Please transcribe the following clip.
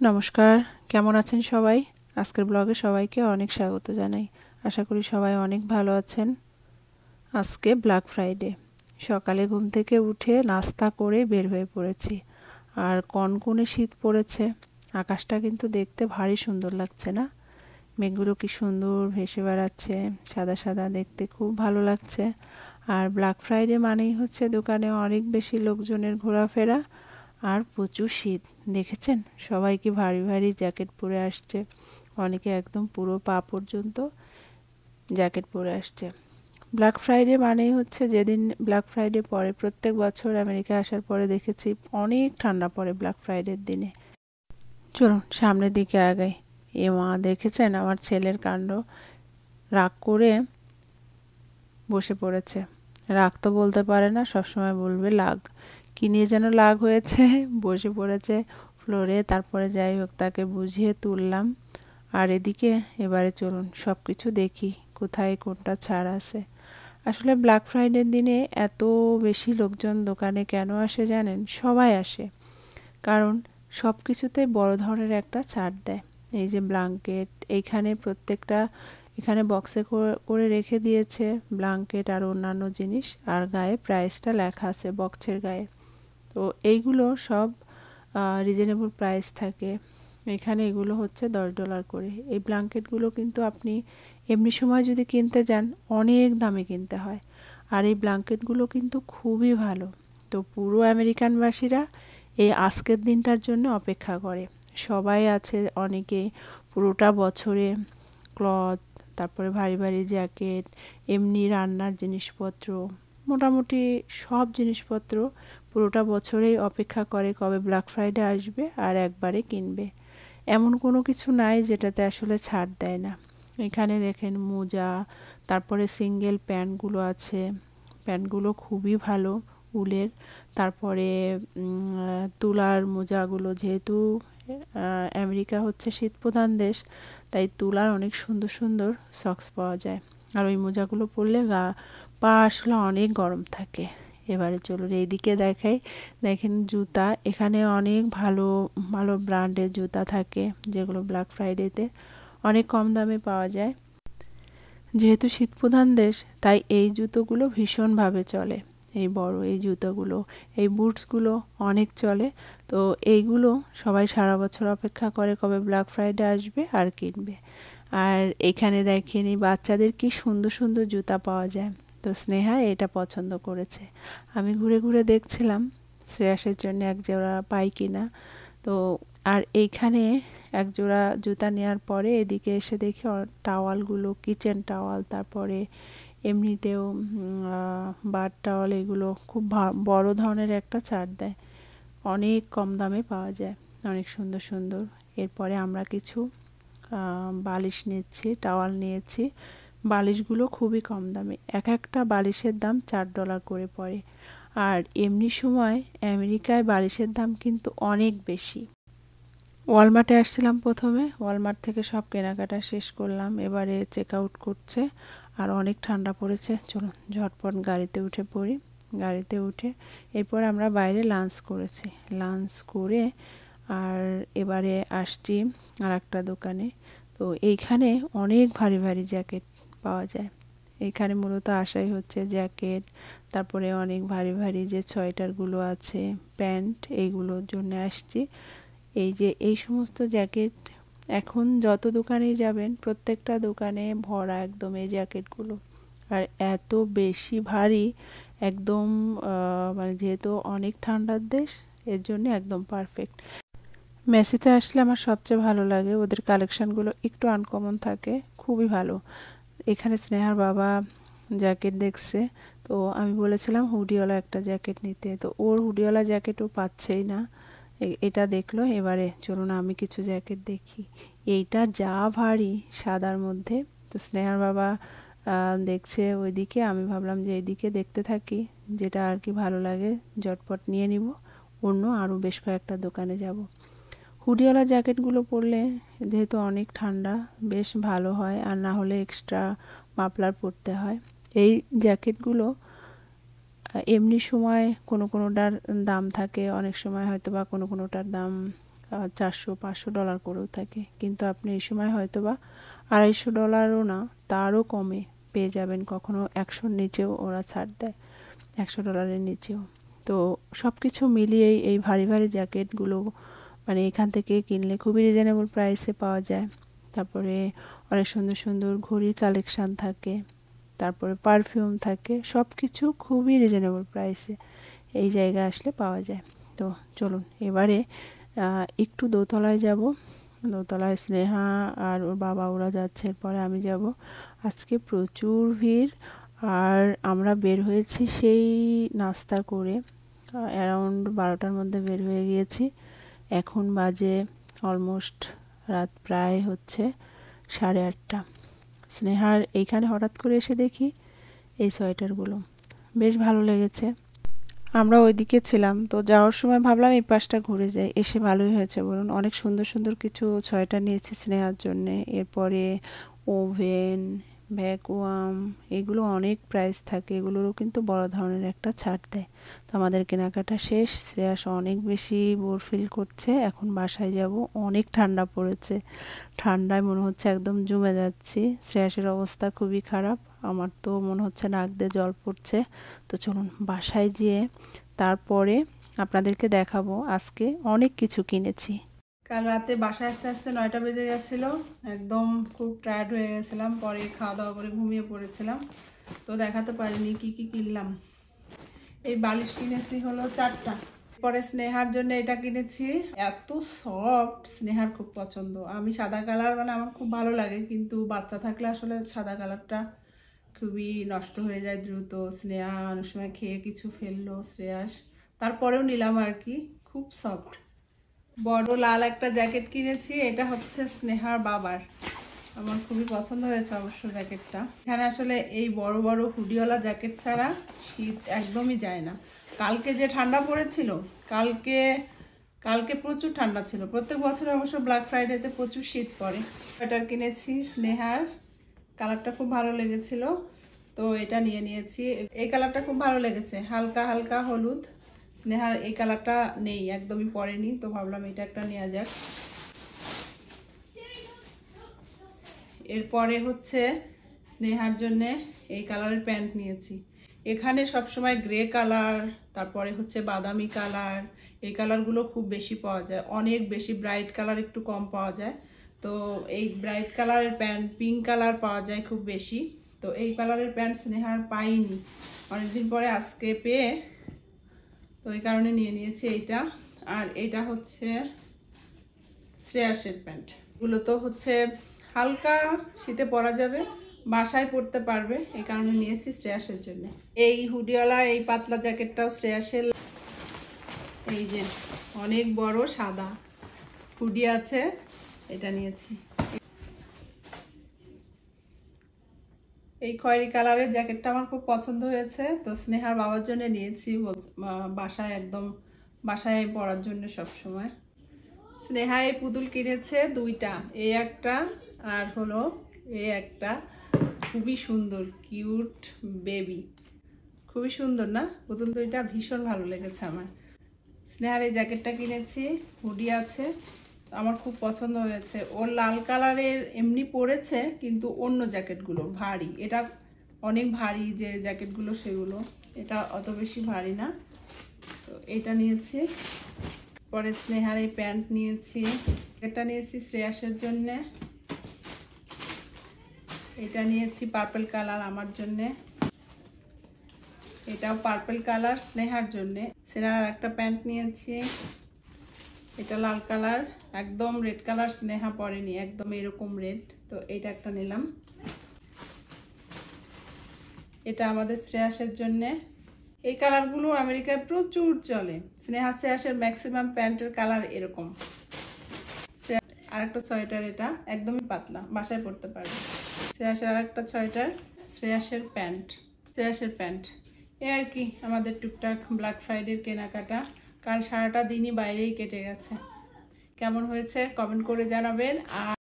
নমস্কার, কেমন আছেন সবাই? আজকের ব্লগে সবাইকে অনেক স্বাগত জানাই। আশা করি সবাই অনেক ভালো আছেন। আজকে ব্ল্যাক ফ্রাইডে। সকালে ঘুম থেকে উঠে নাস্তা করে বের হয়ে পড়েছি। আর কনকনে শীত পড়েছে। আকাশটা কিন্তু দেখতে ভারী সুন্দর লাগছে না? মেঘগুলো কি সুন্দর ভেসে বেড়াচ্ছে, সাদা সাদা, দেখতে খুব ভালো লাগছে। আর ব্ল্যাক ফ্রাইডে মানেই হচ্ছে দোকানে অনেক বেশি লোকজনের ঘোরাফেরা আর প্রচুর শীত। দেখেছেন সবাই কি ভারী ভারী জ্যাকেট পরে আসছে, অনেকে একদম পুরো পা পর্যন্ত জ্যাকেট পরে আসছে। ব্ল্যাক ফ্রাইডে মানেই হচ্ছে যেদিন ব্ল্যাক ফ্রাইডে পরে, প্রত্যেক বছর আমেরিকা আসার পরে দেখেছি অনেক ঠান্ডা পড়ে ব্ল্যাক ফ্রাইডের দিনে। চলুন সামনের দিকে আগাই। এ মা, দেখেছেন আমার ছেলের কাণ্ড? রাগ করে বসে পড়েছে। রাগ তো বলতে পারে না, সবসময় বলবে লাগ। কি নিয়ে যেন লাগ হয়েছে, বসে পড়েছে ফ্লোরে। তারপরে যাই হোক তাকে বুঝিয়ে তুললাম। আর এদিকে এবারে চলুন সব কিছু দেখি, কোথায় কোনটা ছাড় আছে। আসলে ব্ল্যাক ফ্রাইডের দিনে এত বেশি লোকজন দোকানে কেন আসে জানেন? সবাই আসে কারণ সব কিছুতে বড় ধরনের একটা ছাড় দেয়। এই যে ব্ল্যাঙ্কেট, এইখানে প্রত্যেকটা এখানে বক্সে করে রেখে দিয়েছে ব্ল্যাঙ্কেট আর অন্যান্য জিনিস, আর গায়ে প্রাইসটা লেখা আছে বক্সের গায়ে। তো এইগুলো সব রিজনেবল প্রাইস থাকে। এখানে এগুলো হচ্ছে $10 করে। এই ব্ল্যাঙ্কেটগুলো কিন্তু আপনি এমনি সময় যদি কিনতে যান অনেক দামে কিনতে হয়। আর এই ব্ল্যাঙ্কেটগুলো কিন্তু খুবই ভালো। তো পুরো আমেরিকানবাসীরা এই আজকের দিনটার জন্য অপেক্ষা করে। সবাই আছে, অনেকে পুরোটা বছরে ক্লথ, তারপরে ভারী ভারী জ্যাকেট, এমনি রান্নার জিনিসপত্র, মোটামুটি সব জিনিসপত্র পুরোটা বছরেই অপেক্ষা করে কবে ব্ল্যাক ফ্রাইডে আসবে আর একবারে কিনবে। এমন কোনো কিছু নাই যেটাতে আসলে ছাড় দেয় না। এখানে দেখেন মোজা, তারপরে সিঙ্গেল প্যান্টগুলো আছে। প্যান্টগুলো খুবই ভালো, উলের। তারপরে তুলার মোজাগুলো, যেহেতু আমেরিকা হচ্ছে শীতপ্রধান দেশ, তাই তুলার অনেক সুন্দর সুন্দর সক্স পাওয়া যায়। আর ওই মোজাগুলো পরলে পা আসলে অনেক গরম থাকে। এবারে চলুন এইদিকে দেখাই। দেখেন জুতা, এখানে অনেক ভালো ভালো ব্র্যান্ডের জুতা থাকে, যেগুলো ব্ল্যাক ফ্রাইডেতে অনেক কম দামে পাওয়া যায়। যেহেতু শীতপ্রধান দেশ, তাই এই জুতোগুলো ভীষণভাবে চলে। এই বড় এই জুতোগুলো, এই বুটসগুলো অনেক চলে। তো এইগুলো সবাই সারা বছর অপেক্ষা করে কবে ব্ল্যাক ফ্রাইডে আসবে আর কিনবে। আর এখানে দেখেন এই বাচ্চাদের কি সুন্দর সুন্দর জুতা পাওয়া যায়। তো স্নেহা এটা পছন্দ করেছে। আমি ঘুরে ঘুরে দেখছিলাম শ্রেয়াসের জন্য এক জোড়া পাই কিনা। তো আর এইখানে এক জোড়া জুতা নেওয়ার পরে এদিকে এসে দেখি টাওয়ালগুলো, কিচেন টাওয়াল, তারপরে এমনিতেও বাথ টাওয়াল, এগুলো খুব বড় ধরনের একটা ছাড় দেয়। অনেক কম দামে পাওয়া যায়, অনেক সুন্দর সুন্দর। এরপরে আমরা কিছু বালিশ নিচ্ছি, টাওয়াল নিয়েছি। বালিশগুলো খুবই কম দামে, এক একটা বালিশের দাম $4 করে পড়ে। আর এমনি সময় আমেরিকায় বালিশের দাম কিন্তু অনেক বেশি। ওয়ালমার্টে আসছিলাম প্রথমে, ওয়ালমার্ট থেকে সব কেনাকাটা শেষ করলাম, এবারে চেক আউট করছে। আর অনেক ঠান্ডা পড়েছে, চলুন ঝটপট গাড়িতে উঠে পড়ি। গাড়িতে উঠে এরপর আমরা বাইরে লাঞ্চ করেছি। লাঞ্চ করে আর এবারে আসছি আর একটা দোকানে। তো এইখানে অনেক ভারী ভারী জ্যাকেট পাওয়া যায়। এইখানে মূলত আসাই হচ্ছে জ্যাকেট, তারপরে অনেক ভারী ভারী যে সোয়েটারগুলো আছে, প্যান্ট, এইগুলোর জন্য আসছি। এই যে এই সমস্ত জ্যাকেট এখন যত দোকানেই যাবেন প্রত্যেকটা দোকানে ভরা একদম এই জ্যাকেটগুলো। আর এত বেশি ভারী, একদম মানে যেহেতু অনেক ঠান্ডার দেশ, এর জন্য একদম পারফেক্ট। মেসিতে আসলে আমার সবচেয়ে ভালো লাগে, ওদের কালেকশানগুলো একটু আনকমন থাকে, খুবই ভালো। এখানে স্নেহার বাবা জ্যাকেট দেখছে, তো আমি বলেছিলাম হুডিওয়ালা একটা জ্যাকেট নিতে, তো ওর হুডিওয়ালা জ্যাকেটও পাচ্ছেই না। এটা দেখলো। এবারে চলুন আমি কিছু জ্যাকেট দেখি। এইটা যা ভারী, সাদার মধ্যে। তো স্নেহার বাবা দেখছে ওইদিকে, আমি ভাবলাম যে এইদিকে দেখতে থাকি, যেটা আর কি ভালো লাগে ঝটপট নিয়ে নিব, অন্য আরও বেশ কয়েকটা দোকানে যাব। হুডিওয়ালা জ্যাকেটগুলো পরলে যেহেতু অনেক ঠান্ডা, বেশ ভালো হয়, আর না হলে এক্সট্রা মাফলার পরতে হয়। এই জ্যাকেটগুলো এমনি সময় কোনো কোনোটার দাম থাকে, অনেক সময় হয়তো বা কোনো কোনোটার দাম $400-500 করেও থাকে, কিন্তু আপনি এই সময় হয়তো বা $250 না, তারও কমে পেয়ে যাবেন। কখনো 100-র নিচেও ওরা ছাড় দেয়, $100 নিচেও। তো সব কিছু মিলিয়েই এই ভারী ভারী জ্যাকেটগুলো মানে এখান থেকে কিনলে খুবই রিজনেবল প্রাইসে পাওয়া যায়। তারপরে অনেক সুন্দর সুন্দর ঘড়ির কালেকশান থাকে, তারপরে পারফিউম থাকে, সব কিছু খুবই রিজনেবল প্রাইসে এই জায়গায় আসলে পাওয়া যায়। তো চলুন এবারে একটু দোতলায় যাব। দোতলায় স্নেহা আর ওর বাবা ওরা যাচ্ছে, এরপরে আমি যাব। আজকে প্রচুর ভিড়, আর আমরা বের হয়েছি সেই নাস্তা করে অ্যারাউন্ড 12টার মধ্যে বের হয়ে গিয়েছি। এখন বাজে অলমোস্ট রাত প্রায় হচ্ছে 8:30। স্নেহার এইখানে হঠাৎ করে এসে দেখি এই সোয়েটারগুলো বেশ ভালো লেগেছে। আমরা ওইদিকে ছিলাম, তো যাওয়ার সময় ভাবলাম এই পাশটা ঘুরে যাই, এসে ভালোই হয়েছে বলুন। অনেক সুন্দর সুন্দর কিছু সোয়েটার নিয়েছি স্নেহার জন্যে। এরপরে ওভেন, ভ্যাকুয়াম, এগুলো অনেক প্রাইস থাকে, এগুলোরও কিন্তু বড় ধরনের একটা ছাড় দেয়। তো আমাদের কেনাকাটা শেষ। শ্রেয়াস অনেক বেশি বোর ফিল করছে, এখন বাসায় যাব। অনেক ঠান্ডা পড়েছে, ঠান্ডায় মনে হচ্ছে একদম জমে যাচ্ছি। শ্রেয়াসের অবস্থা খুবই খারাপ, আমার তো মনে হচ্ছে নাক দিয়ে জল পড়ছে। তো চলুন বাসায় যেয়ে তারপরে আপনাদেরকে দেখাবো আজকে অনেক কিছু কিনেছি। কাল রাতে বাসায় আসতে আসতে 9টা বেজে গেছিলো, একদম খুব টায়ার্ড হয়ে গেছিলাম। পরে খাওয়া দাওয়া করে ঘুমিয়ে পড়েছিলাম, তো দেখাতে পারিনি কি কি কিনলাম। এই বালিশ কিনেছি হলো 4টা। পরে স্নেহার জন্য এটা কিনেছি, এত সফট, স্নেহার খুব পছন্দ। আমি সাদা কালার মানে আমার খুব ভালো লাগে, কিন্তু বাচ্চা থাকলে আসলে সাদা কালারটা খুবই নষ্ট হয়ে যায় দ্রুত। স্নেহা অনেক সময় খেয়ে কিছু ফেললো, শ্রেয়াস, তারপরেও নিলাম আর কি। খুব সফট। বড় লাল একটা জ্যাকেট কিনেছি, এটা হচ্ছে স্নেহার বাবার। আমার খুবই পছন্দ হয়েছে অবশ্য জ্যাকেটটা। এখানে আসলে এই বড় বড় হুডিওয়ালা জ্যাকেট ছাড়া শীত একদমই যায় না। কালকে যে ঠান্ডা পড়েছিল, কালকে প্রচুর ঠান্ডা ছিল। প্রত্যেক বছর অবশ্য ব্ল্যাক ফ্রাইডেতে প্রচুর শীত পড়ে। সোয়েটার কিনেছি স্নেহার, কালারটা খুব ভালো লেগেছিল, তো এটা নিয়ে নিয়েছি। এই কালারটা খুব ভালো লেগেছে, হালকা হালকা হলুদ। স্নেহার এই কালারটা নেই, একদমই পরেনি, তো ভাবলাম এটা একটা নেওয়া যাক। এরপরে হচ্ছে স্নেহার জন্য এই কালারের প্যান্ট নিয়েছি। এখানে সবসময় গ্রে কালার, তারপরে হচ্ছে বাদামি কালার, এই কালারগুলো খুব বেশি পাওয়া যায়, অনেক বেশি। ব্রাইট কালার একটু কম পাওয়া যায়। তো এই ব্রাইট কালারের প্যান্ট, পিঙ্ক কালার পাওয়া যায় খুব বেশি। তো এই কালারের প্যান্ট স্নেহার পাইনি, অনেকদিন পরে আজকে পেয়ে, তো এই কারণে নিয়ে নিয়েছি এইটা। আর এইটা হচ্ছে শ্রেয়াসের প্যান্ট। এগুলো তো হচ্ছে হালকা শীতে পরা যাবে, বাসায় পরতে পারবে, এই কারণে নিয়েছি শ্রেয়াসের জন্য। এই হুডিওয়ালা এই পাতলা জ্যাকেটটাও শ্রেয়াসের। এই যে অনেক বড় সাদা হুডি আছে, এটা নিয়েছি। এই খয়েরি কালারের জ্যাকেটটা আমার খুব পছন্দ হয়েছে, তো স্নেহার বাবার জন্য নিয়েছি, বাসায় একদম বাসায় পরার জন্য সব সময়। স্নেহা এই পুতুল কিনেছে 2টা, এই একটা আর হলো এই একটা। খুবই সুন্দর, কিউট বেবি, খুবই সুন্দর না পুতুল 2টা? ভীষণ ভালো লেগেছে আমার। স্নেহার এই জ্যাকেটটা কিনেছি, হুডি আছে, আমার খুব পছন্দ হয়েছে। ওর লাল কালারের এমনি পরেছে, কিন্তু অন্য জ্যাকেটগুলো ভারী, এটা অনেক ভারী যে জ্যাকেটগুলো সেগুলো, এটা অত বেশি ভারী না। তো এটা নিয়েছি। পরে স্নেহার এই প্যান্ট নিয়েছি, এটা নিয়েছি শ্রেয়াসের জন্যে। এটা নিয়েছি পার্পল কালার আমার জন্যে, এটাও পার্পল কালার স্নেহার জন্যে। স্নেহার একটা প্যান্ট নিয়েছি, এটা লাল কালার, একদম রেড কালার স্নেহা পরেনি, একদম এরকম রেড, তো এইটা একটা নিলাম। এটা আমাদের শ্রেয়াসের জন্যে। এই কালারগুলো আমেরিকায় প্রচুর চলে। স্নেহা শ্রেয়াসের ম্যাক্সিমাম প্যান্টের কালার এরকম। আর একটা সোয়েটার, এটা একদমই পাতলা, বাসায় পরতে পারবে। শ্রেয়াসের আর একটা সোয়েটার, শ্রেয়াসের প্যান্ট। এই আর কি আমাদের টুকটাক ব্ল্যাক ফ্রাইডের কেনাকাটা। কাল সারাটা দিনই বাইরেই কেটে গেছে। কেমন হয়েছে কমেন্ট করে জানাবেন। আর